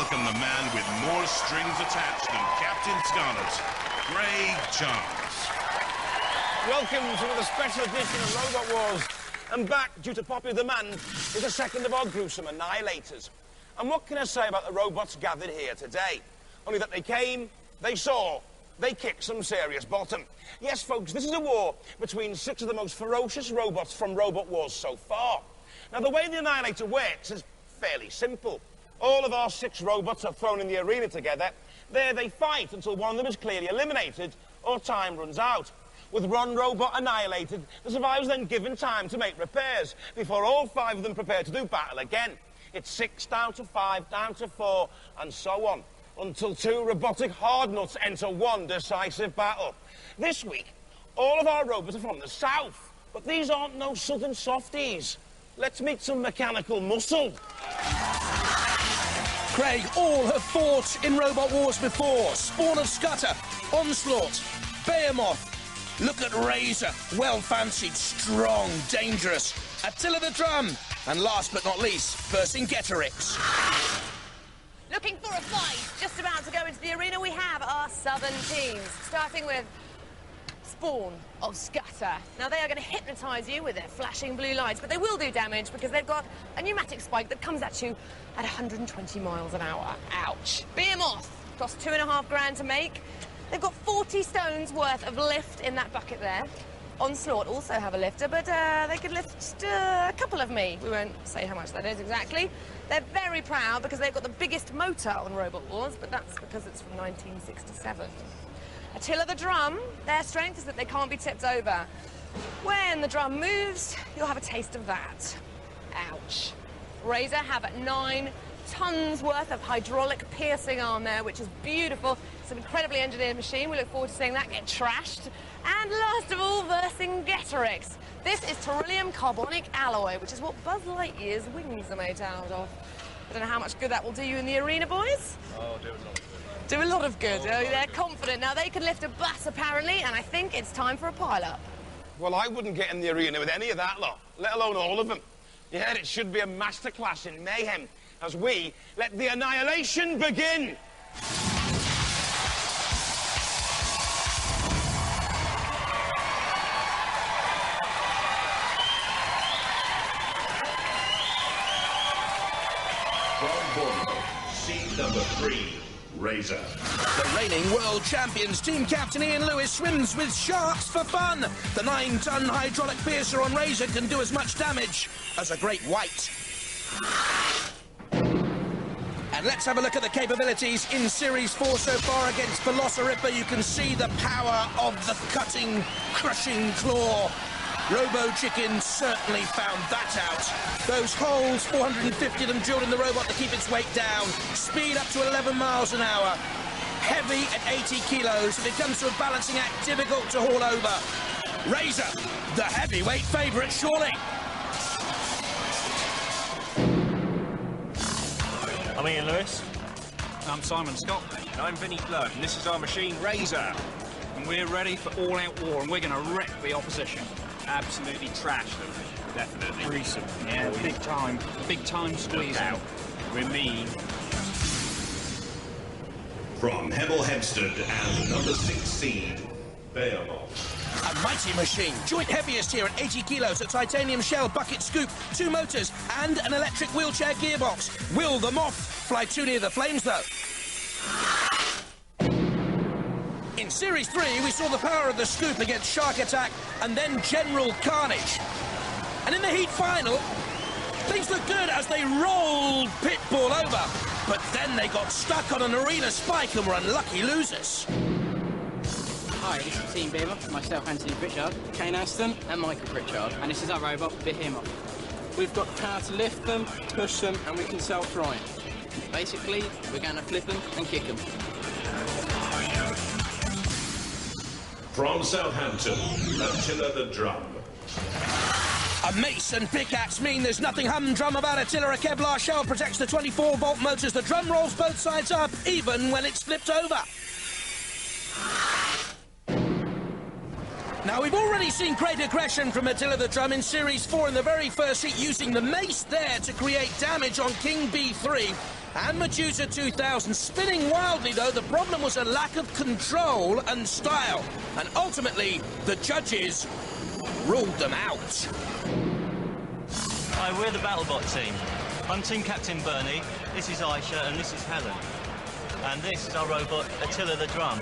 welcome the man with more strings attached than Captain Scarlet, Craig Charles. Welcome to another special edition of Robot Wars. And back, due to popular demand, is the second of our gruesome Annihilators. And what can I say about the robots gathered here today? Only that they came, they saw, they kicked some serious bottom. Yes, folks, this is a war between 6 of the most ferocious robots from Robot Wars so far. Now, the way the Annihilator works is fairly simple. All of our 6 robots are thrown in the arena together. There they fight until one of them is clearly eliminated or time runs out. With one robot annihilated, the survivors then given time to make repairs before all 5 of them prepare to do battle again. It's 6 down to 5, down to 4, and so on, until 2 robotic hardnuts enter one decisive battle. This week, all of our robots are from the south, but these aren't no southern softies. Let's meet some mechanical muscle. Craig, all have fought in Robot Wars before. Spawn of Scudder, Onslaught, Behemoth. Look at Razor, well-fancied, strong, dangerous. Attila the Drum. And last but not least, Vercingetorix. Looking for a fight. Just about to go into the arena, we have our southern teams, starting with Spawn of Scudder. Now, they are going to hypnotise you with their flashing blue lights, but they will do damage because they've got a pneumatic spike that comes at you at 120 miles an hour. Ouch. Behemoth costs $2.5 grand to make. They've got 40 stones worth of lift in that bucket there. Onslaught also have a lifter, but they could lift a couple of me. We won't say how much that is exactly. They're very proud because they've got the biggest motor on Robot Wars, but that's because it's from 1967. Attila the Drum, their strength is that they can't be tipped over. When the drum moves, you'll have a taste of that. Ouch. Razor have 9 tons worth of hydraulic piercing arm there, which is beautiful. It's an incredibly engineered machine. We look forward to seeing that get trashed. And last of all, Vercingetorix. This is beryllium carbonic alloy, which is what Buzz Lightyear's wings are made out of. I don't know how much good that will do you in the arena, boys. Oh, do a lot of good. Do a lot of good. They're confident. Now, they can lift a bus, apparently, and I think it's time for a pile-up. Well, I wouldn't get in the arena with any of that lot, let alone all of them. Yeah, it should be a masterclass in mayhem as we let the annihilation begin. From Bournemouth, seed number 3, Razor. The reigning world champions, team captain Ian Lewis, swims with sharks for fun. The 9-ton hydraulic piercer on Razor can do as much damage as a great white. And let's have a look at the capabilities in Series 4 so far against Velociriptor. You can see the power of the cutting, crushing claw. Robo Chicken certainly found that out. Those holes, 450 of them drilled in the robot to keep its weight down. Speed up to 11 miles an hour. Heavy at 80 kilos. If it comes to a balancing act, difficult to haul over. Razor, the heavyweight favourite, surely. I'm Ian Lewis. I'm Simon Scott. And I'm Vinnie Flood, and this is our machine, Razor. And we're ready for all-out war, and we're going to wreck the opposition. Absolutely trash them. Definitely. Gruesome. Yeah, big time. Big time squeeze out. We're mean. From Hemel Hempstead and number 6 seed, Behemoth. A mighty machine. Joint heaviest here at 80 kilos. A titanium shell bucket scoop, 2 motors, and an electric wheelchair gearbox. Will the Moth fly too near the flames, though? In Series 3, we saw the power of the scoop against Shark Attack and then General Carnage. And in the heat final, things looked good as they rolled Pitbull over. But then they got stuck on an arena spike and were unlucky losers. Hi, this is Team Behemoth, myself, Anthony Pritchard, Kane Aston, and Michael Pritchard. And this is our robot, Behemoth. We've got the power to lift them, push them, and we can self-right. Basically, we're going to flip them and kick them. From Southampton, Attila the Drum. A mace and pickaxe mean there's nothing humdrum about Attila. A Kevlar shell protects the 24-volt motors. The drum rolls both sides up, even when it's flipped over. Now, we've already seen great aggression from Attila the Drum in Series 4 in the very first heat, using the mace there to create damage on King B3. And Medusa 2000 spinning wildly, though. The problem was a lack of control and style. And ultimately, the judges ruled them out. Hi, we're the BattleBot team. I'm Team Captain Bernie, this is Aisha, and this is Helen. And this is our robot, Attila the Drum.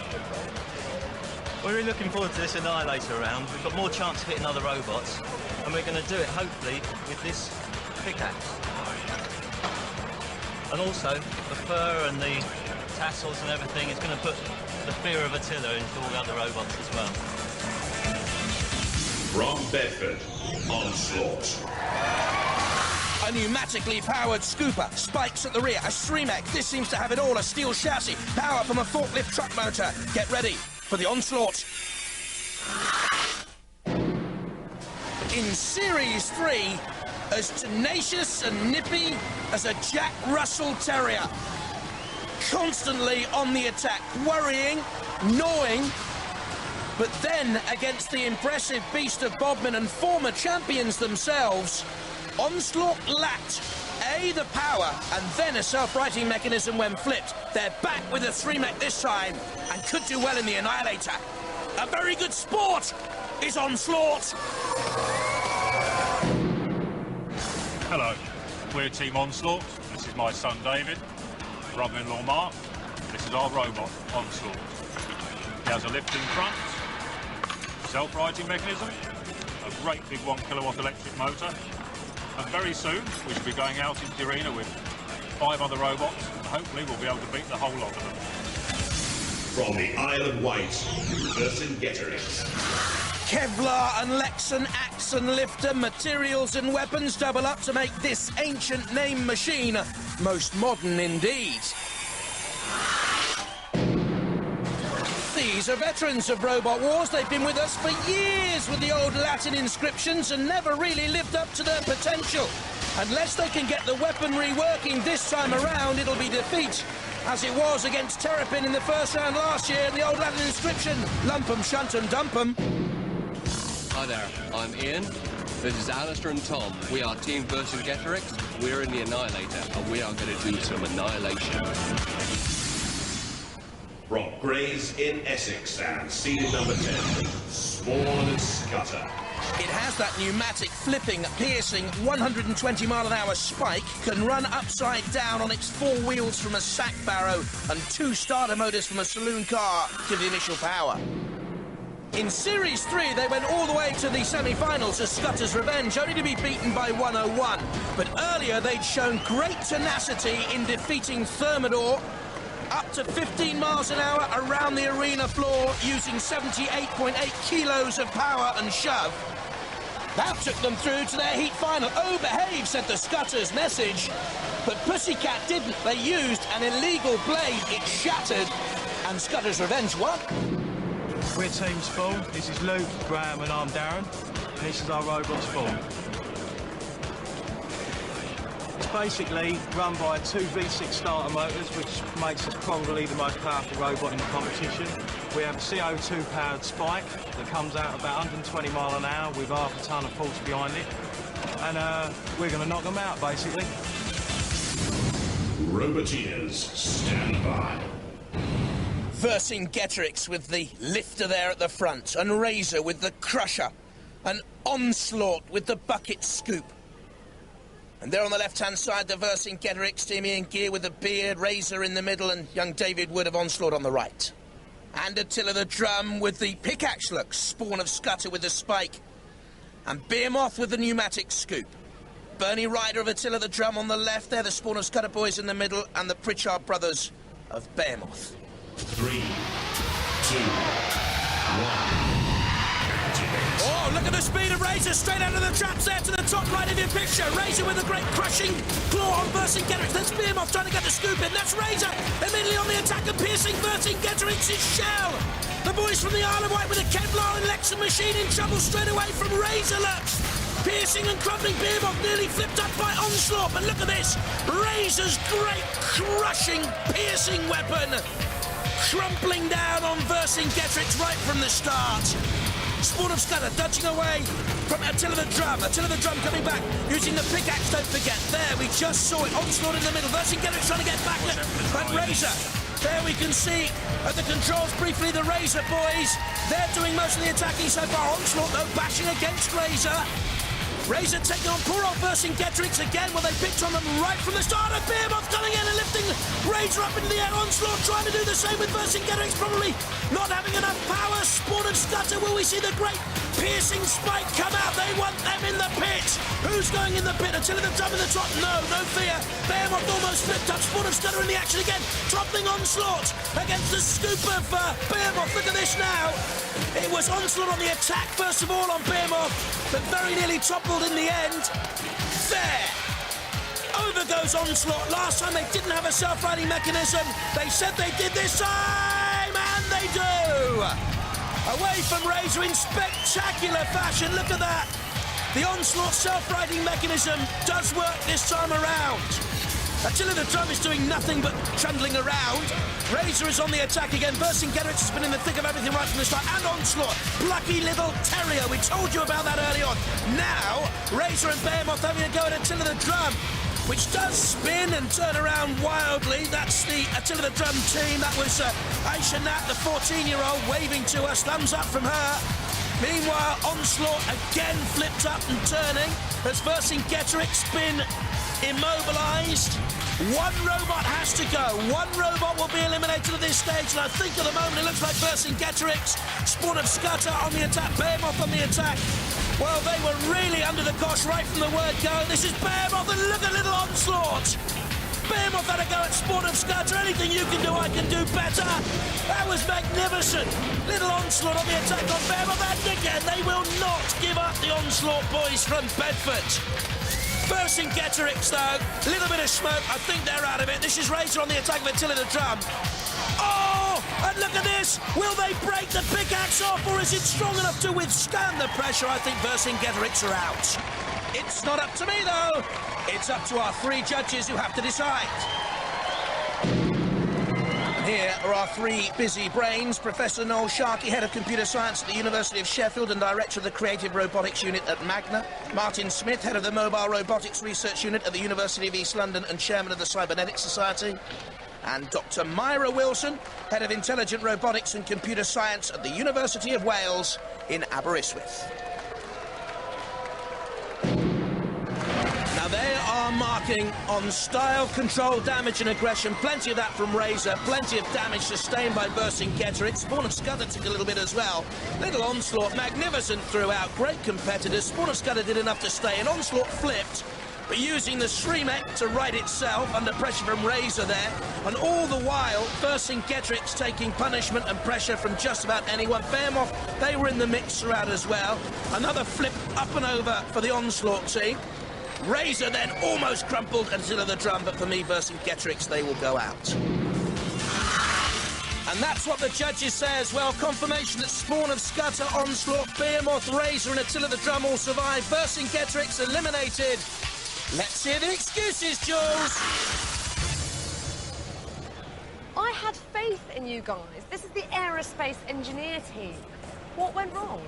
We're really looking forward to this Annihilator round. We've got more chance of hitting other robots, and we're going to do it, hopefully, with this pickaxe. And also, the fur and the tassels and everything is going to put the fear of Attila into all the other robots as well. From Bedford, Onslaught. A pneumatically powered scooper, spikes at the rear, a Streamek. This seems to have it all, a steel chassis, power from a forklift truck motor. Get ready for the Onslaught. In Series 3, as tenacious and nippy as a Jack Russell Terrier. Constantly on the attack, worrying, gnawing, but then against the impressive beast of Bodmin and former champions themselves, Onslaught lacked A, the power, and then a self-righting mechanism when flipped. They're back with a Streamek this time, and could do well in the Annihilator. A very good sport is Onslaught. Hello, we're Team Onslaught. This is my son David, brother-in-law Mark. This is our robot, Onslaught. He has a lift in front, self-righting mechanism, a great big 1 kilowatt electric motor, and very soon we should be going out into the arena with 5 other robots, and hopefully we'll be able to beat the whole lot of them. From the Isle of Wight, Vercingetorix. Kevlar and Lexan, axe and lifter, materials and weapons double up to make this ancient name machine most modern indeed. These are veterans of Robot Wars. They've been with us for years with the old Latin inscriptions and never really lived up to their potential. Unless they can get the weaponry working this time around, it'll be defeat, as it was against Terrapin in the first round last year in the old Latin inscription. Lump 'em, shunt 'em, dump 'em. Hi there, I'm Ian. This is Alistair and Tom. We are Team Vercingetorix. We're in the Annihilator, and we are going to do some annihilation. From Grays in Essex and seeded number 10, Spawn Scutter. It has that pneumatic, flipping, piercing, 120-mile-an-hour spike, can run upside down on its 4 wheels from a sack barrow, and 2 starter motors from a saloon car give the initial power. In Series 3, they went all the way to the semi-finals as Scutter's Revenge, only to be beaten by 101. But earlier, they'd shown great tenacity in defeating Thermidor, up to 15 miles an hour around the arena floor, using 78.8 kilos of power and shove. That took them through to their heat final. Oh, behave, said the Scutter's message. But Pussycat didn't. They used an illegal blade. It shattered, and Scutter's Revenge won. We're Team Spawn. This is Luke, Graham, and I'm Darren. And this is our robot Spawn. It's basically run by 2 V6 starter motors, which makes us probably the most powerful robot in the competition. We have a CO2-powered spike that comes out about 120 miles an hour with half a ton of force behind it. And we're going to knock them out, basically. Robotinas, stand by. Vercingetorix with the lifter there at the front, and Razor with the crusher, and Onslaught with the bucket scoop. And there on the left-hand side, the Vercingetorix team in gear with the beard, Razor in the middle, and young David Wood of Onslaught on the right. And Attila the Drum with the pickaxe look, Spawn of Scutter with the spike, and Behemoth with the pneumatic scoop. Bernie Ryder of Attila the Drum on the left there, the Spawn of Scutter boys in the middle, and the Pritchard brothers of Behemoth. 3, 2, 1. Oh, look at the speed of Razor, straight out of the traps there to the top right of your picture. Razor with a great crushing claw on Vercingetorix. That's Behemoth trying to get the scoop in. That's Razor immediately on the attack and piercing Vercingetorix's shell. The boys from the Isle of Wight with a Kevlar and Lexan machine in trouble straight away from Razor. Look, piercing and crumbling Behemoth nearly flipped up by Onslaught. But look at this, Razor's great crushing, piercing weapon, crumpling down on Vercingetorix right from the start. Spawn of Scudder dodging away from Attila the Drum. Attila the Drum coming back, using the pickaxe, don't forget. There, we just saw it. Onslaught in the middle. Vercingetorix trying to get back at Razor. There we can see at the controls briefly the Razor boys. They're doing most of the attacking so far. Onslaught, though, bashing against Razor. Razor taking on poor old Vercingetorix again. Well, they picked on them right from the start. And Behemoth coming in and lifting Razor up into the air. Onslaught trying to do the same with Vercingetorix, probably not having enough power. Spawn and Scudder, will we see the great piercing spike come out? They want them in the pit. Who's going in the pit? Attila the Drum in the top. No fear. Behemoth almost flipped up. Spawn and Scudder in the action again. Toppling Onslaught against the scoop of Behemoth. Look at this now. It was Onslaught on the attack, first of all, on Behemoth, but very nearly toppled in the end. There. Over goes Onslaught. Last time they didn't have a self-riding mechanism. They said they did this time, and they do. Away from Razor in spectacular fashion. Look at that. The Onslaught self-riding mechanism does work this time around. Attila the Drum is doing nothing but trundling around. Razor is on the attack again. Vercingetorix has been in the thick of everything right from the start. And Onslaught, plucky little terrier. We told you about that early on. Now, Razor and Behemoth having a go at Attila the Drum, which does spin and turn around wildly. That's the Attila the Drum team. That was Aisha Nat, the 14-year-old, waving to us. Thumbs up from her. Meanwhile, Onslaught again flipped up and turning as Vercingetorix been immobilised. One robot has to go. One robot will be eliminated at this stage, and I think at the moment it looks like Vercingetorix, Spawn of Scudder on the attack, Behemoth on the attack. Well, they were really under the cosh right from the word go. This is Behemoth, and look at little Onslaught. Behemoth had a go at Spawn of Scudder. Anything you can do, I can do better. That was magnificent. Little Onslaught on the attack on Behemoth, and again, they will not give up, the Onslaught boys from Bedford. Vercingetorix, though, a little bit of smoke. I think they're out of it. This is Razor on the attack of Attila the Drum. Oh, and look at this. Will they break the pickaxe off, or is it strong enough to withstand the pressure? I think Vercingetorix are out. It's not up to me, though. It's up to our three judges who have to decide. Here are our three busy brains. Professor Noel Sharkey, Head of Computer Science at the University of Sheffield and Director of the Creative Robotics Unit at Magna. Martin Smith, Head of the Mobile Robotics Research Unit at the University of East London and Chairman of the Cybernetics Society. And Dr. Myra Wilson, Head of Intelligent Robotics and Computer Science at the University of Wales in Aberystwyth. Now they are marking on style, control, damage and aggression. Plenty of that from Razor, plenty of damage sustained by Vercingetorix. Spawn of Scudder took a little bit as well. Little Onslaught, magnificent throughout, great competitors. Spawn of Scudder did enough to stay, and Onslaught flipped, but using the Shremek to right itself under pressure from Razor there. And all the while, Vercingetorix taking punishment and pressure from just about anyone. Behemoth, they were in the mix throughout as well. Another flip up and over for the Onslaught team. Razor then almost crumpled Attila the Drum, but for me, Vercingetorix, they will go out. And that's what the judges say as well. Confirmation that Spawn of Scudder, Onslaught, Behemoth, Razor and Attila the Drum all survive. Vercingetorix eliminated. Let's hear the excuses, Jules. I had faith in you guys. This is the aerospace engineer team. What went wrong?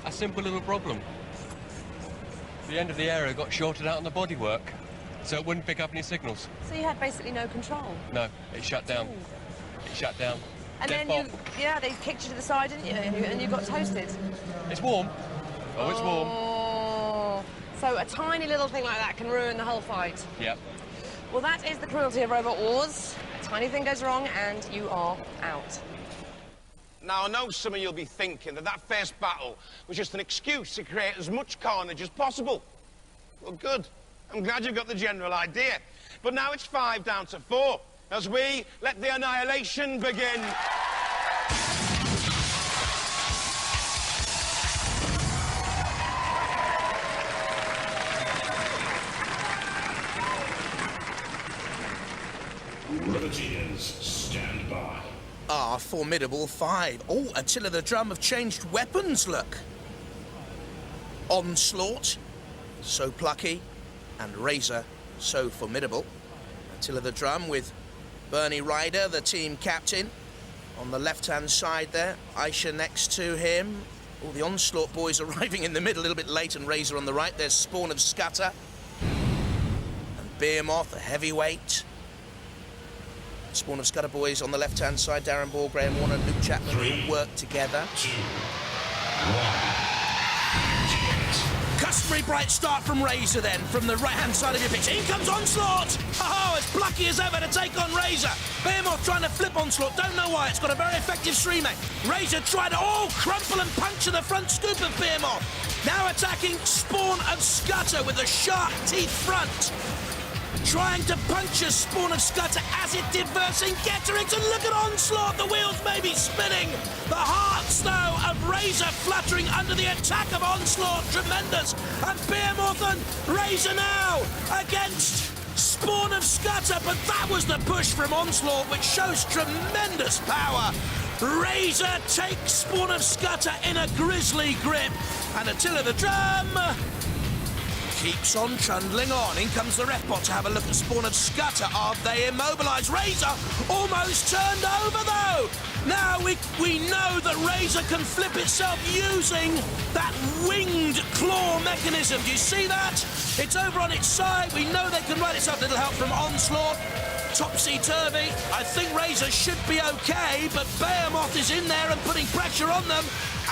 A simple little problem. The end of the aero got shorted out on the bodywork, so it wouldn't pick up any signals. So you had basically no control? No, it shut down. It shut down. And then they kicked you to the side, didn't you? And you got toasted. It's warm. Oh, it's warm. Oh, so a tiny little thing like that can ruin the whole fight. Yep. Well, that is the cruelty of Robot Wars. A tiny thing goes wrong and you are out. Now, I know some of you'll be thinking that that first battle was just an excuse to create as much carnage as possible. Well, good. I'm glad you've got the general idea. But now it's 5 down to 4, as we let the annihilation begin. Riveteers, stand by. Our formidable 5. Oh, Attila the Drum have changed weapons, look. Onslaught, so plucky, and Razor, so formidable. Attila the Drum with Bernie Ryder, the team captain, on the left-hand side there. Aisha next to him. All the Onslaught boys arriving in the middle, a little bit late, and Razor on the right. There's Spawn of Scudder. And Behemoth, the heavyweight. Spawn of Scudder boys on the left-hand side. Darren Ball, Graham Warner, Luke Chapman all work together. 2, 1. Customary bright start from Razor then, from the right-hand side of your pitch. In comes Onslaught! Oh, as plucky as ever to take on Razor. Behemoth trying to flip Onslaught, don't know why. It's got a very effective streamer. Razor tried to, crumple and puncture the front scoop of Behemoth. Now attacking Spawn of Scudder with a sharp teeth front. Trying to puncture Spawn of Scudder as it diverts in Getterix, and look at Onslaught, the wheels may be spinning. The hearts, though, of Razor fluttering under the attack of Onslaught, tremendous. And Behemoth and Razor now against Spawn of Scudder, but that was the push from Onslaught, which shows tremendous power. Razor takes Spawn of Scudder in a grisly grip, and Attila the Drum keeps on trundling on. In comes the ref bot to have a look at Spawn of Scudder. Are they immobilised? Razor almost turned over, though. Now we know that Razor can flip itself using that winged claw mechanism. Do you see that? It's over on its side. We know they can right itself. Little help from Onslaught. Topsy-turvy. I think Razor should be okay, but Behemoth is in there and putting pressure on them.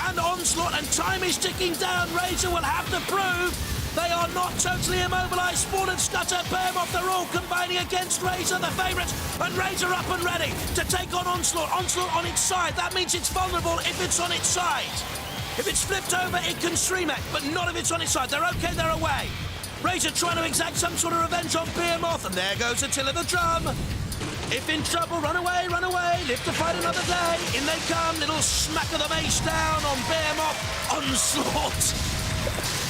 And Onslaught, and time is ticking down. Razor will have to prove they are not totally immobilised. Spawn and Scudder, Behemoth, they're all combining against Razor, the favourites, and Razor up and ready to take on Onslaught. Onslaught on its side, that means it's vulnerable if it's on its side. If it's flipped over, it can stream it, but not if it's on its side. They're okay, they're away. Razor trying to exact some sort of revenge on Behemoth, and there goes Attila the Drum. If in trouble, run away, live to fight another day. In they come, little smack of the mace down on Behemoth. Onslaught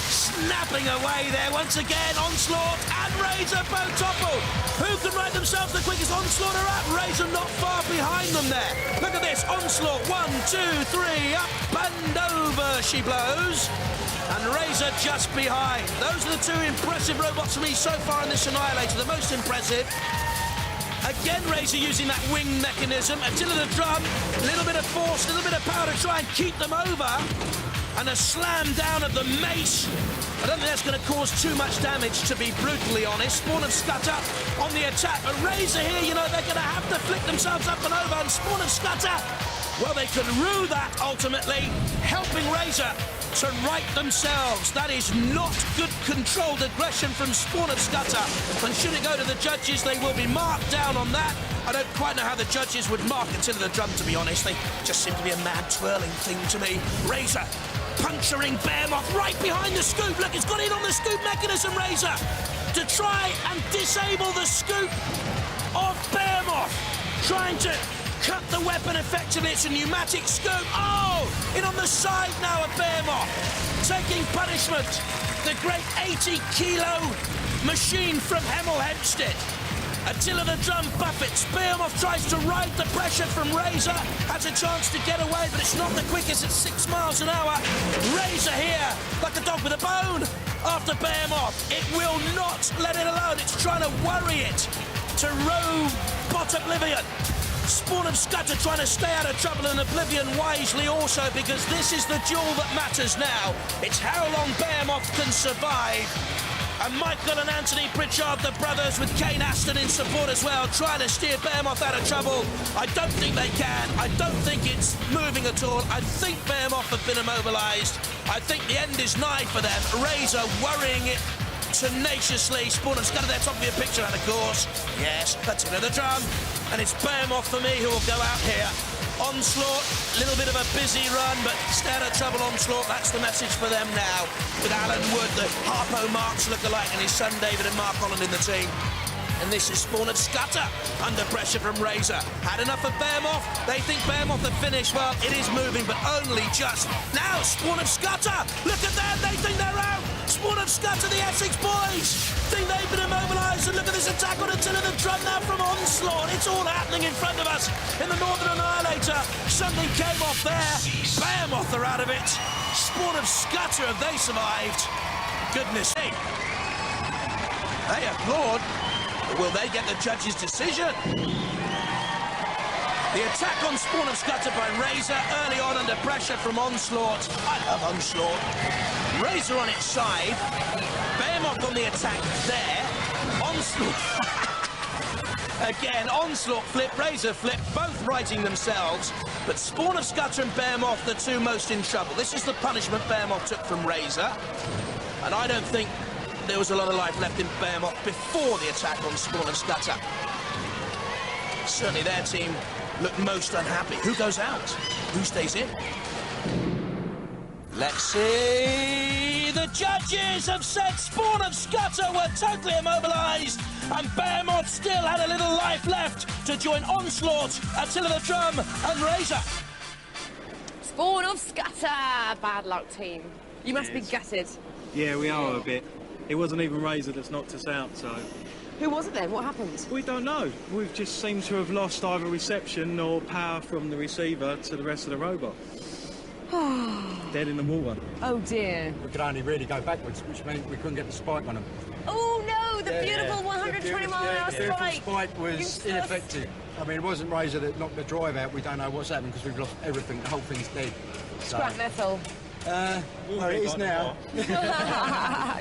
snapping away there once again. Onslaught and Razor both toppled. Who can ride themselves the quickest? Onslaught are up. Razor not far behind them there. Look at this. Onslaught, 1, 2, 3, up and over she blows. And Razor just behind. Those are the two impressive robots for me so far in this Annihilator. The most impressive. Again, Razor using that wing mechanism. Attila the Drum, a little bit of force, a little bit of power to try and keep them over. And a slam down of the mace. I don't think that's going to cause too much damage, to be brutally honest. Spawn of Scudder on the attack. But Razor here, you know, they're going to have to flick themselves up and over. And Spawn of Scudder, well, they can rue that ultimately, helping Razor to right themselves. That is not good controlled aggression from Spawn of Scudder. And should it go to the judges, they will be marked down on that. I don't quite know how the judges would mark Attila the Drum, to be honest. They just seem to be a mad twirling thing to me. Razor puncturing Behemoth right behind the scoop. Look, it's got in on the scoop mechanism, Razor, to try and disable the scoop of Behemoth. Trying to cut the weapon effectively. It's a pneumatic scoop. Oh, in on the side now of Behemoth. Taking punishment. The great 80-kilo machine from Hemel Hempstead. Attila the Drum buffets. Behemoth tries to ride the pressure from Razor. Has a chance to get away, but it's not the quickest at 6 miles an hour. Razor here, like a dog with a bone, after Behemoth. It will not let it alone. It's trying to worry it to robot oblivion. Spawn of Scudder trying to stay out of trouble, and Oblivion wisely also, because this is the duel that matters now. It's how long Behemoth can survive. And Michael and Anthony Pritchard, the brothers, with Kane Aston in support as well, trying to steer Behemoth out of trouble. I don't think they can. I don't think it's moving at all. I think Behemoth have been immobilised. I think the end is nigh for them. Razor worrying it tenaciously. Spawn of Scudder there, top of your picture, and of course, yes, Attila the Drum. And it's Behemoth for me who will go out here. Onslaught, a little bit of a busy run, but stay out of trouble, Onslaught. That's the message for them now. With Alan Wood, the Harpo Marx lookalike, and his son David and Mark Holland in the team. And this is Spawn of Scudder under pressure from Razor. Had enough of Behemoth. They think Behemoth have finished. Well, it is moving, but only just. Now, Spawn of Scudder. Look at them. They think they're out. Spawn of Scudder, the Essex boys, think they've been immobilised. And look at this attack on Attila the Drum now from Onslaught. It's all happening in front of us in the Northern Annihilator. Something came off there. Behemoth are out of it. Spawn of Scudder, have they survived? Goodness me. They applaud. Will they get the judge's decision? The attack on Spawn of Scudder by Razor early on under pressure from Onslaught. I love Onslaught. Razor on its side. Behemoth on the attack there. Onslaught. Again, Onslaught flip, Razor flip, both righting themselves. But Spawn of Scudder and Behemoth, the two most in trouble. This is the punishment Behemoth took from Razor. And I don't think there was a lot of life left in Behemoth before the attack on Spawn of Scudder. Certainly their team looked most unhappy. Who goes out? Who stays in? Let's see. The judges have said Spawn of Scudder were totally immobilised, and Behemoth still had a little life left to join Onslaught, Attila the Drum, and Razor. Spawn of Scudder. Bad luck, team. You must be gutted. Yeah, we are a bit. It wasn't even Razor that's knocked us out, so... Who was it then? What happened? We don't know. We've just seemed to have lost either reception or power from the receiver to the rest of the robot. Dead in the water. Oh dear. We could only really go backwards, which meant we couldn't get the spike on them. Oh no, the beautiful 120 mile an hour The beautiful spike. spike was ineffective. I mean, it wasn't Razor that knocked the drive out. We don't know what's happened because we've lost everything. The whole thing's dead. Scrap metal. Well, it is now.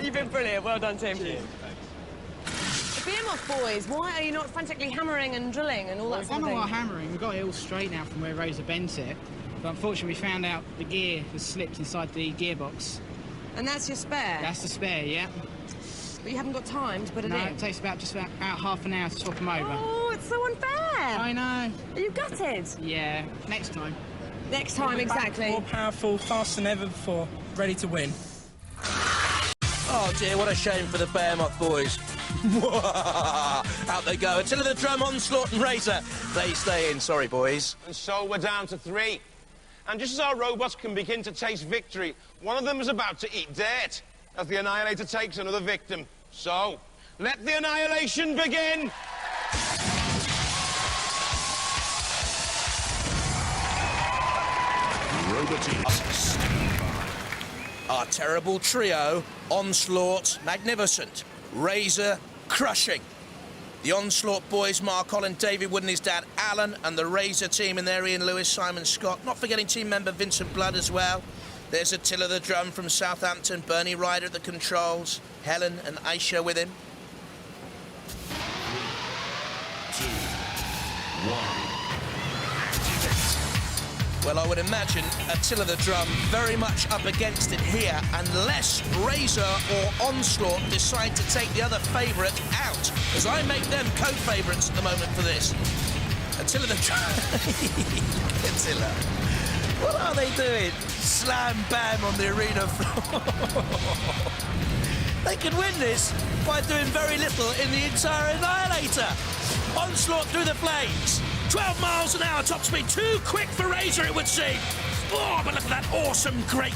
You've been brilliant. Well done, Tim. Cheers. Behemoth boys, why are you not frantically hammering and drilling and all that sort of We've thing? done a lot of hammering. We've got it all straight now from where Razor bent it. But unfortunately, we found out the gear has slipped inside the gearbox. And that's your spare? That's the spare, yeah. But you haven't got time to put it No, in? it takes about half an hour to swap them over. Oh, it's so unfair. I know. Are you gutted? Yeah, next time. Next time, exactly. More powerful, faster than ever before, ready to win. Oh dear, what a shame for the Behemoth boys. Out they go. Attila the Drum, Onslaught and Razor. They stay in. Sorry, boys. And so we're down to 3. And just as our robots can begin to taste victory, one of them is about to eat dirt as the Annihilator takes another victim. So, let the annihilation begin! Our terrible trio, Onslaught, magnificent. Razor, crushing. The Onslaught boys, Mark Holland, David Wood and his dad, Alan, and the Razor team in there, Ian Lewis, Simon Scott. Not forgetting team member Vincent Blood as well. There's Attila the Drum from Southampton, Bernie Ryder at the controls, Helen and Aisha with him. 2, 1. Well, I would imagine Attila the Drum very much up against it here, unless Razor or Onslaught decide to take the other favourite out, because I make them co-favourites at the moment for this. Attila the Drum. Attila. What are they doing? Slam bam on the arena floor. They could win this by doing very little in the entire Annihilator. Onslaught through the flames. 12 miles an hour top speed. Too quick for Razor, it would seem. Oh, but look at that awesome, great,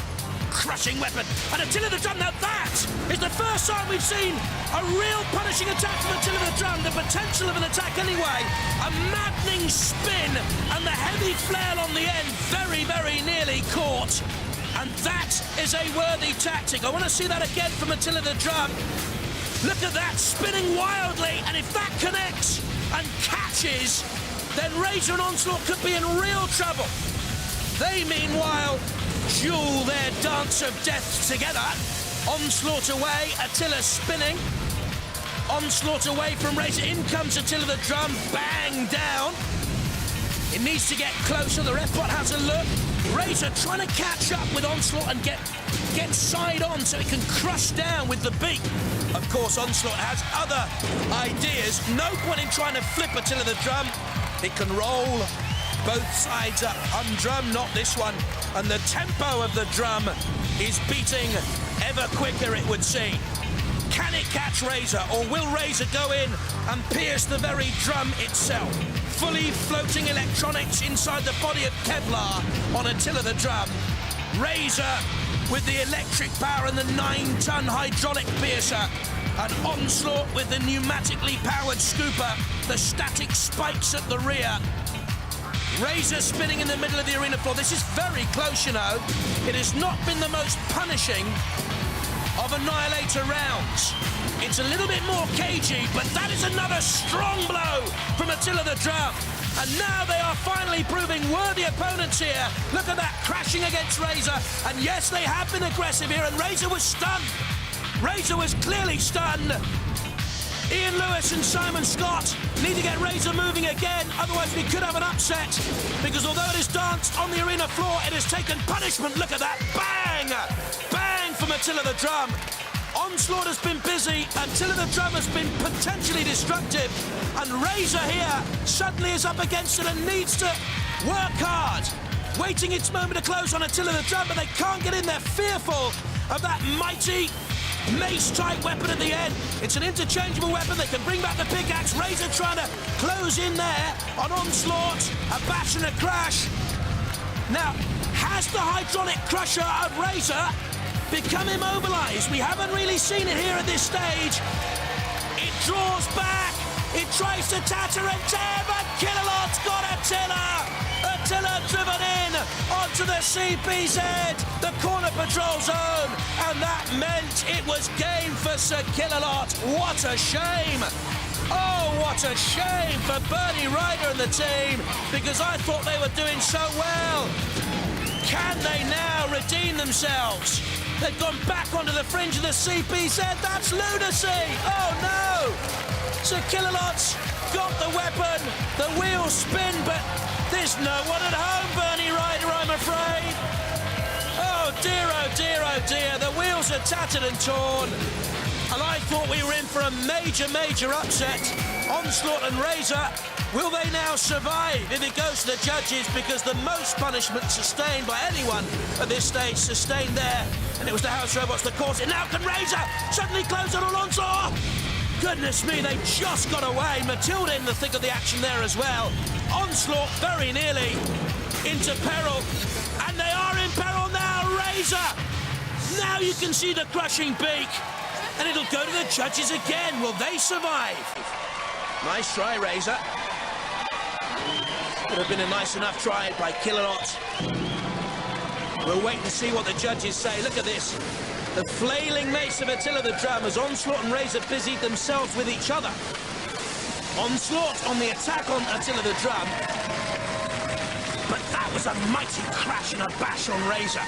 crushing weapon. And Attila the Drum, now that is the first time we've seen a real punishing attack from Attila the Drum. The potential of an attack anyway. A maddening spin and the heavy flail on the end. Very, very nearly caught. And that is a worthy tactic. I want to see that again from Attila the Drum. Look at that, spinning wildly. And if that connects and catches, then Razor and Onslaught could be in real trouble. They, meanwhile, duel their dance of death together. Onslaught away, Attila spinning. Onslaught away from Razor. In comes Attila the Drum, bang down. It needs to get closer. The ref bot has a look. Razor trying to catch up with Onslaught and get side on so it can crush down with the beak. Of course, Onslaught has other ideas. No point in trying to flip Attila the Drum. It can roll both sides up. Drum, not this one. And the tempo of the drum is beating ever quicker, it would seem. Can it catch Razor, or will Razor go in and pierce the very drum itself? Fully floating electronics inside the body of Kevlar on Attila the Drum. Razor with the electric power and the 9-ton hydraulic piercer. And Onslaught with the pneumatically powered scooper, the static spikes at the rear. Razor spinning in the middle of the arena floor. This is very close, you know. It has not been the most punishing of Annihilator rounds. It's a little bit more cagey, but that is another strong blow from Attila the Drum. And now they are finally proving worthy opponents here. Look at that, crashing against Razor. And yes, they have been aggressive here, and Razor was stunned. Razor was clearly stunned. Ian Lewis and Simon Scott need to get Razor moving again, otherwise we could have an upset, because although it has danced on the arena floor, it has taken punishment. Look at that, bang! Bang from Attila the Drum. Onslaught has been busy, Attila the Drum has been potentially destructive, and Razor here suddenly is up against it and needs to work hard. Waiting its moment to close on Attila the Drum, but they can't get in there, fearful of that mighty mace-type weapon at the end. It's an interchangeable weapon. They can bring back the pickaxe. Razor trying to close in there on Onslaught. A bash and a crash. Now, has the hydraulic crusher of Razor become immobilized? We haven't really seen it here at this stage. It draws back. It tries to tatter and tear, but Killalot's got Attila. Attila driven in onto the CPZ, the corner patrol zone, and that meant it was game for Sir Killalot. What a shame. Oh, what a shame for Bernie Ryder and the team, because I thought they were doing so well. Can they now redeem themselves? They've gone back onto the fringe of the CPZ. That's lunacy. Oh, no. Sir Killalot's got the weapon. The wheels spin, but there's no one at home, Bernie Ryder, I'm afraid. Oh, dear, oh, dear, oh, dear. The wheels are tattered and torn. And I thought we were in for a major, major upset. Onslaught and Razor, will they now survive if it goes to the judges? Because the most punishment sustained by anyone at this stage sustained there. And it was the House Robots that caused it. Now can Razor suddenly close on Onslaught? Goodness me, they just got away. Matilda in the thick of the action there as well. Onslaught very nearly into peril. And they are in peril now, Razor. Now you can see the crushing beak. And it'll go to the judges again. Will they survive? Nice try, Razor. Would have been a nice enough try by Killalot. We'll wait and see what the judges say. Look at this. The flailing mace of Attila the Drum as Onslaught and Razor busied themselves with each other. Onslaught on the attack on Attila the Drum. But that was a mighty crash and a bash on Razor.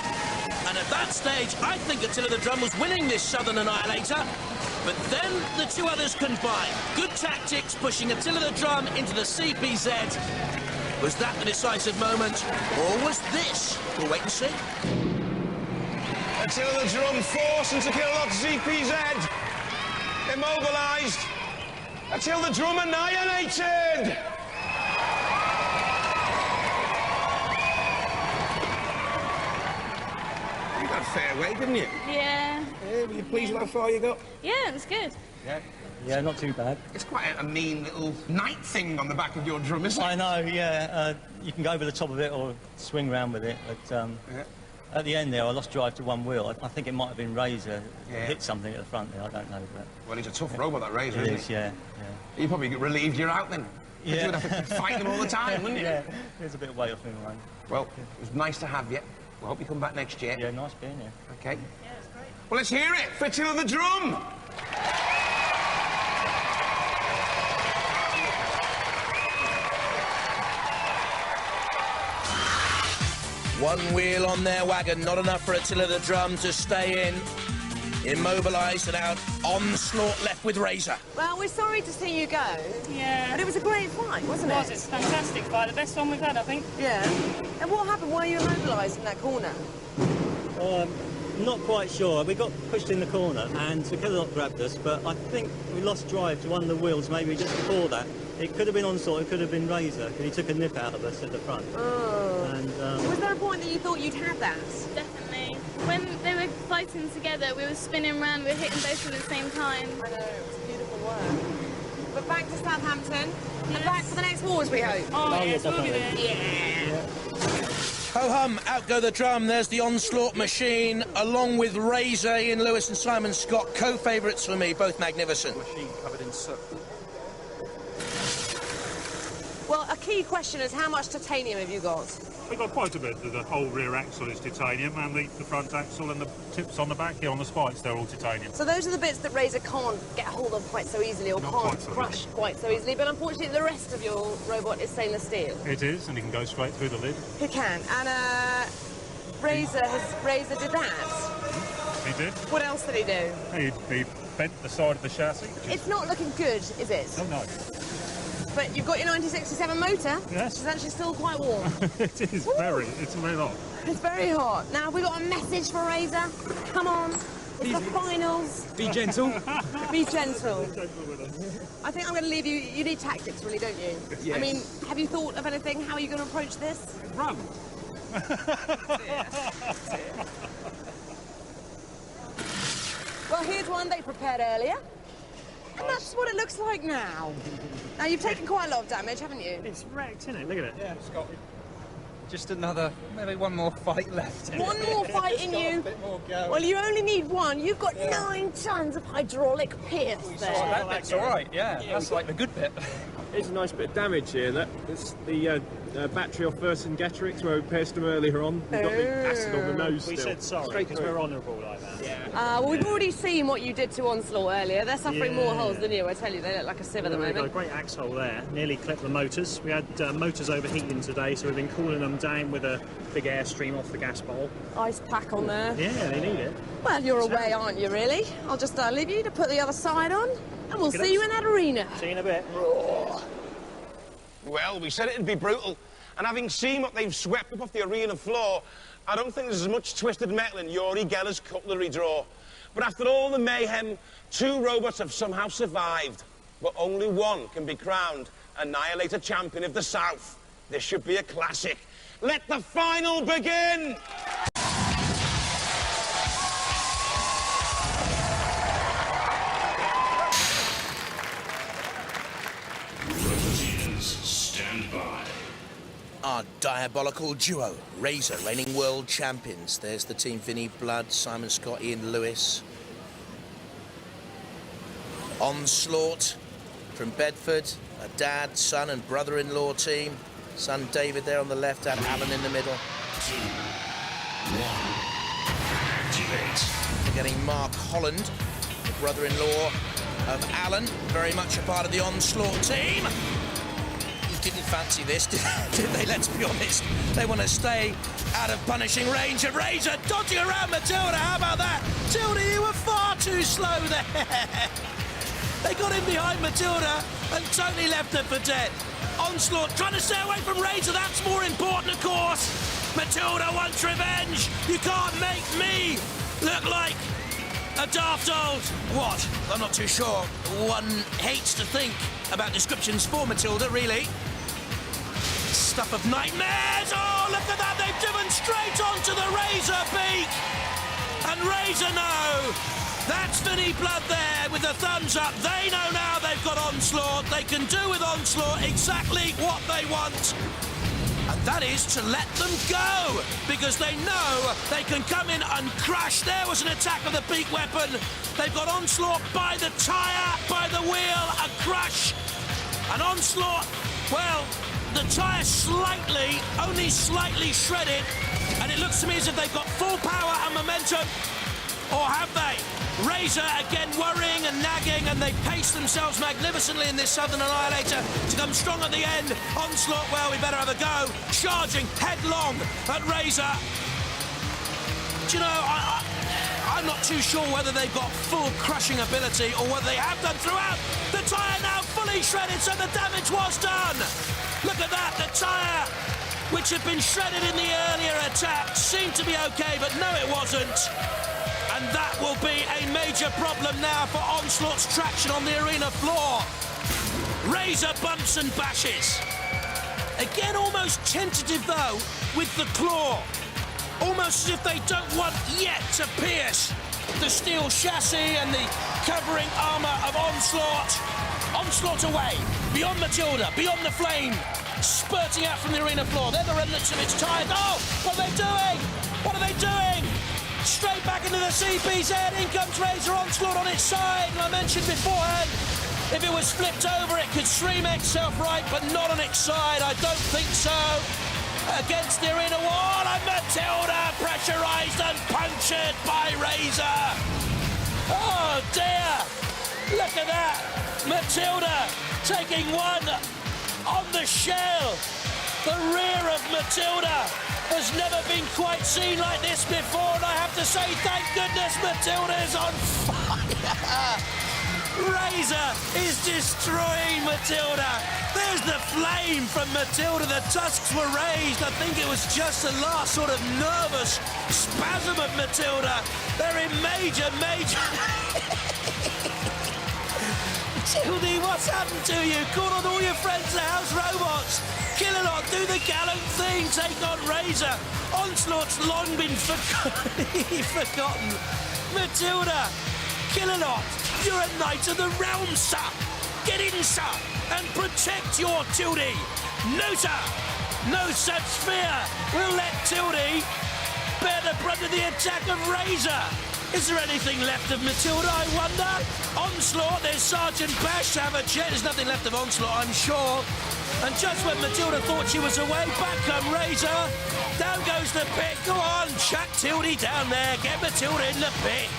And at that stage, I think Attila the Drum was winning this Southern Annihilator. But then the two others combined. Good tactics, pushing Attila the Drum into the CPZ. Was that the decisive moment, or was this? We'll wait and see. Attila the Drum forced into Killalot's CPZ. Immobilised. Attila the Drum annihilated. You got a fair way, didn't you? Yeah. Were you pleased with how far you got? Yeah, it was good. Yeah. Yeah, not too bad. It's quite a mean little knight thing on the back of your drum, isn't it? I know, yeah. You can go over the top of it or swing round with it, but at the end there, I lost drive to one wheel. I think it might have been Razor. Hit something at the front there, I don't know. But well, he's a tough robot, that Razor, it isn't is, he? yeah. You probably get relieved you're out then. Yeah. You would have to fight him all the time, wouldn't you? Yeah, there's a bit of weight off him around. Well, it was nice to have you. We hope you come back next year. Yeah, nice being here. OK. Yeah, it's great. Well, let's hear it for Attila the Drum. One wheel on their wagon, not enough for Attila the Drum to stay in. Immobilised and out. Onslaught left with Razor. Well, we're sorry to see you go. Yeah. But it was a great fight, wasn't it? It was. It's a fantastic fight. The best one we've had, I think. Yeah. And what happened? Why were you immobilised in that corner? Not quite sure. We got pushed in the corner and Killalot grabbed us, but I think we lost drive to one of the wheels maybe just before that. It could have been Onslaught, it could have been Razor, because he took a nip out of us at the front. Oh. And, was there a point that you thought you'd had that? Definitely. When they were fighting together, we were spinning around, we were hitting both at the same time. I know, it was beautiful work. But back to Southampton, and back for the next wars, we hope. Oh, yes, we'll be there. Yeah. Ho-hum, out go the drum. There's the Onslaught machine, along with Razor, Ian Lewis and Simon Scott, co-favourites for me, both magnificent. Machine covered in soot. Well, a key question is how much titanium have you got? We've got quite a bit. The whole rear axle is titanium, and the front axle and the tips on the back here on the spikes, they're all titanium. So those are the bits that Razor can't get hold of quite so easily, or can't crush quite so easily, but unfortunately the rest of your robot is stainless steel. It is, and it can go straight through the lid. It can, and Razor did that. He did. What else did he do? He bent the side of the chassis. It's not looking good, is it? Oh, no. But you've got your 1967 motor, yes, which is actually still quite warm. It is it's very hot. It's very hot. Now, have we got a message for Razor? Come on, it's the finals. Be gentle. Be gentle. I think I'm going to leave you. You need tactics, really, don't you? Yes. I mean, have you thought of anything? How are you going to approach this? Run. Well, here's one they prepared earlier. And that's what it looks like now. Now, you've taken quite a lot of damage, haven't you? It's wrecked, isn't it? Look at it. Yeah, it's got just maybe one more fight left. One more fight in you? A bit more go. Well, you only need one. You've got 9 tons of hydraulic pierce there. Oh, that bit's all right, yeah. That's like the good bit. It's a nice bit of damage here. That's the battery off Version Getterix where we pierced them earlier on. We've got the acid on the nose We still. said sorry Straight because through. we're honourable like that. Yeah. Well, we've already seen what you did to Onslaught earlier. They're suffering more holes than you, I tell you. They look like a sieve at the We've got a moment. great axe hole there. Nearly clipped the motors. We had motors overheating today, so we've been cooling them down with a big airstream off the gas bowl. Ice pack on there. Yeah, they need it. Well, you're away, aren't you, really? I'll just leave you to put the other side on, and we'll see you in that arena. See you in a bit. Well, we said it'd be brutal, and having seen what they've swept up off the arena floor, I don't think there's as much twisted metal in Yuri Geller's cutlery drawer. But after all the mayhem, 2 robots have somehow survived. But only one can be crowned Annihilator champion of the South. This should be a classic. Let the final begin! Stand by. Our diabolical duo, Razor, reigning world champions. There's the team: Vinnie Blood, Simon Scott, Ian Lewis. Onslaught from Bedford, a dad, son and brother-in-law team. Son David there on the left, and Alan in the middle. 2, 1, activate. We're getting Mark Holland, the brother-in-law of Alan, very much a part of the Onslaught team. Didn't fancy this, did they? Let's be honest. They want to stay out of punishing range, and Razor dodging around Matilda. How about that? Tilda, you were far too slow there. They got in behind Matilda and totally left her for dead. Onslaught trying to stay away from Razor. That's more important, of course. Matilda wants revenge. You can't make me look like a daft old what? I'm not too sure. One hates to think about descriptions for Matilda, really. Stuff of nightmares. Oh, look at that. They've driven straight onto the Razor beak. And Razor know. That's Vinnie Blood there with a thumbs up. They know now they've got Onslaught. They can do with Onslaught exactly what they want. And that is to let them go, because they know they can come in and crash. There was an attack of the beak weapon. They've got Onslaught by the tyre, by the wheel, a crash. And Onslaught, well, the tyre only slightly shredded, and it looks to me as if they've got full power and momentum. Or have they? Razor again worrying and nagging, and they pace themselves magnificently in this Southern Annihilator to come strong at the end. Onslaught, well, we better have a go. Charging headlong at Razor. Do you know, I'm not too sure whether they've got full crushing ability or whether they have done throughout. The tyre now fully shredded, so the damage was done. Look at that, the tyre, which had been shredded in the earlier attack, seemed to be okay, but no, it wasn't. And that will be a major problem now for Onslaught's traction on the arena floor. Razor bumps and bashes. Again, almost tentative, though, with the claw. Almost as if they don't want yet to pierce the steel chassis and the covering armour of Onslaught. Onslaught away, beyond Matilda, beyond the flame, spurting out from the arena floor. They're the remnants of its tires. Oh, what are they doing? What are they doing? Straight back into the CPZ. In comes Razor. Onslaught on its side. And I mentioned beforehand, If it was flipped over, it could stream itself right, but not on its side. I don't think so. Against the arena wall, and Matilda pressurised and punctured by Razor. Oh dear! Look at that! Matilda taking one on the shell. The rear of Matilda has never been quite seen like this before, and I have to say, thank goodness Matilda is on fire. Razor is destroying Matilda. There's the flame from Matilda. The tusks were raised. I think it was just the last sort of nervous spasm of Matilda. They're in major... Tildy, what's happened to you? Call on all your friends, the house robots. Kill a lot, do the gallant thing, take on Razor. Onslaught's long been forgotten. Matilda, kill a lot. You're a knight of the realm, sir. Get in, sir, and protect your Tildy. No, sir, no such fear. We'll let Tildy bear the brunt of the attack of Razor. Is there anything left of Matilda, I wonder? Onslaught, there's Sergeant Bash to have a check. There's nothing left of Onslaught, I'm sure. And just when Matilda thought she was away, back come Razor. Down goes the pit. Go on, chuck Tildy down there. Get Matilda in the pit.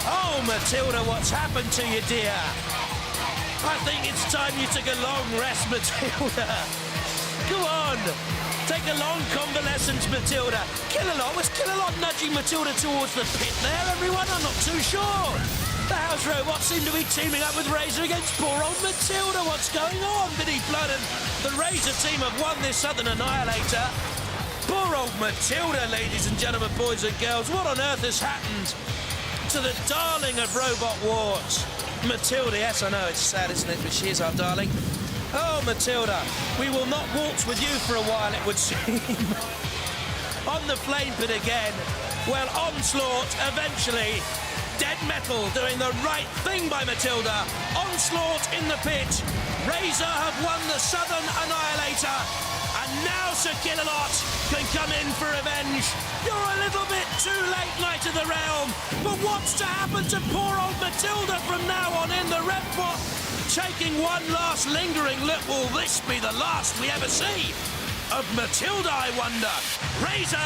Oh, Matilda, what's happened to you, dear? I think it's time you took a long rest, Matilda. Go on. Take a long convalescence, Matilda. Kill-a-lot, was Kill-a-lot nudging Matilda towards the pit there, everyone? I'm not too sure. The house robots seem to be teaming up with Razor against poor old Matilda. What's going on? Vinnie Blood and the Razor team have won this Southern Annihilator. Poor old Matilda, ladies and gentlemen, boys and girls. What on earth has happened to the darling of Robot Wars? Matilda, yes, I know, it's sad, isn't it? But she is our darling. Oh, Matilda, we will not waltz with you for a while, it would seem. On the flame pit again. Well, Onslaught, eventually. Dead Metal doing the right thing by Matilda. Onslaught in the pit. Razor have won the Southern Annihilator. And now Sir Kill-a-lot can come in for revenge. You're a little bit too late, Knight of the Realm. But what's to happen to poor old Matilda from now on in the red bot? Taking one last lingering look. Will this be the last we ever see of Matilda, I wonder? Razor,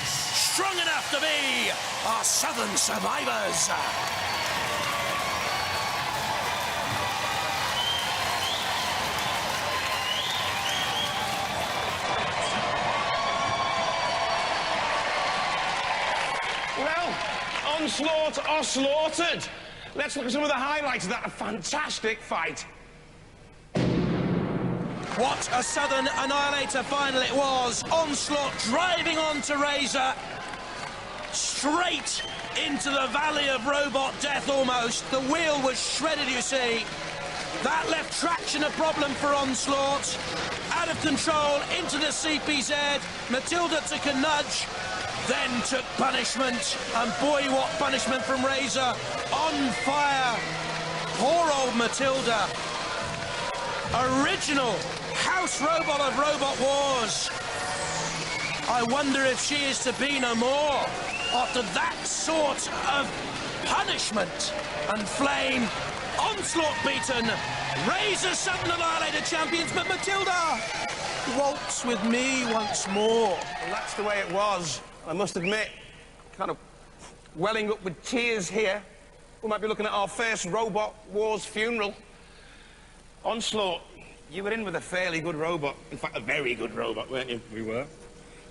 strong enough to be our Southern survivors. Well, Onslaught are slaughtered. Let's look at some of the highlights of that fantastic fight. What a Southern Annihilator final it was. Onslaught driving onto Razor. Straight into the valley of robot death almost. The wheel was shredded, you see. That left traction a problem for Onslaught. Out of control, into the CPZ. Matilda took a nudge. Then took punishment, and boy, what punishment from Razor. On fire. Poor old Matilda. Original house robot of Robot Wars. I wonder if she is to be no more after that sort of punishment. And flame. Onslaught beaten. Razor Southern Annihilator champions, but Matilda waltz with me once more. Well, that's the way it was. I must admit, kind of welling up with tears here. We might be looking at our first Robot Wars funeral. Onslaught, you were in with a fairly good robot. In fact, a very good robot, weren't you? We were.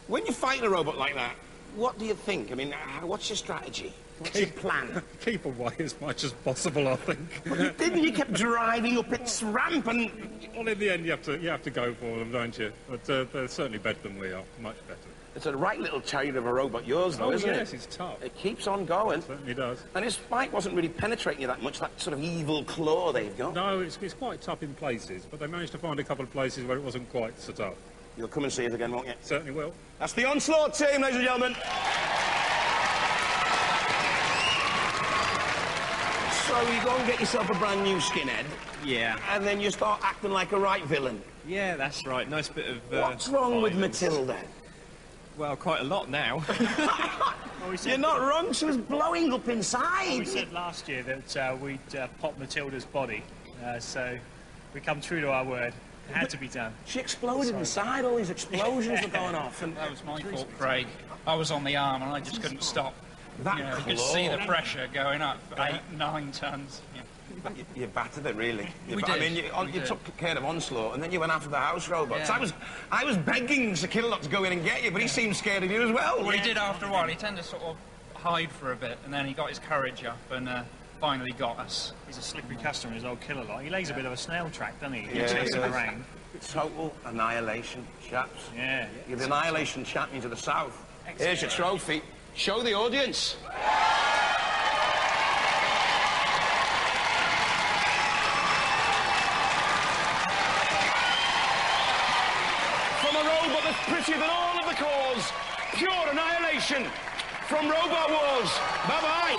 When you're fighting a robot like that, what do you think? I mean, what's your strategy? What's your plan? Keep away as much as possible, I think. Well, you didn't. You kept driving up its ramp and... Well, in the end, you have to go for them, don't you? But they're certainly better than we are. Much better. It's a right little terrier of a robot, yours, though, isn't it? Oh, yes, it's tough. It keeps on going. It certainly does. And his spike wasn't really penetrating you that much, that sort of evil claw they've got. No, it's quite tough in places, but they managed to find a couple of places where it wasn't quite so tough. You'll come and see us again, won't you? Certainly will. That's the Onslaught team, ladies and gentlemen. So you go and get yourself a brand new skinhead. Yeah. And then you start acting like a right villain. Yeah, that's right. Nice bit of... What's wrong with Matilda? Well, quite a lot now. You're not wrong, she was blowing up inside. We said last year that we'd pop Matilda's body, so we come true to our word. It had to be done. She exploded inside, all these explosions were going off. And that was my fault, Craig. I was on the arm and I just couldn't stop. That you could see the pressure going up, 8, 9 tons. Yeah. You battered it, really. We I did. mean, you took care of Onslaught, and then you went after the house robots. Yeah. I was begging Sir Killock to go in and get you, but he seemed scared of you as well. Well, he did after a while. He tended to sort of hide for a bit, and then he got his courage up and finally got us. He's a slippery customer, his old killer lot. He lays a bit of a snail track, doesn't he? Yeah, He around. Total annihilation, chaps. Yeah. You're the annihilation champions of the South. Here's your trophy. Show the audience. From a robot that's prettier than all of the cores. Pure annihilation. From Robot Wars. Bye-bye.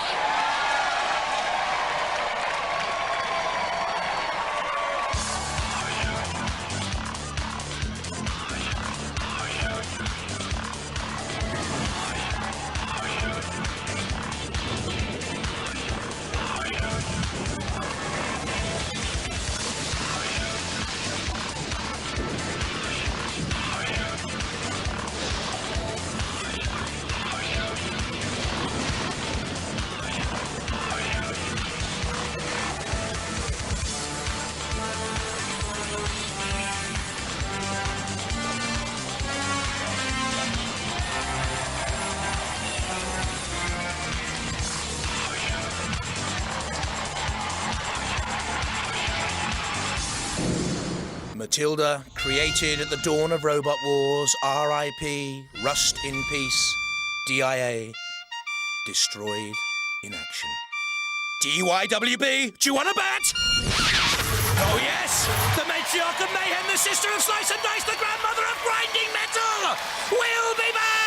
Matilda, created at the dawn of Robot Wars, R.I.P., Rust in Peace, DIA, destroyed in action. DYWB, do you want to bet? Oh yes, the matriarch of mayhem, the sister of slice and dice, the grandmother of grinding metal, will be back!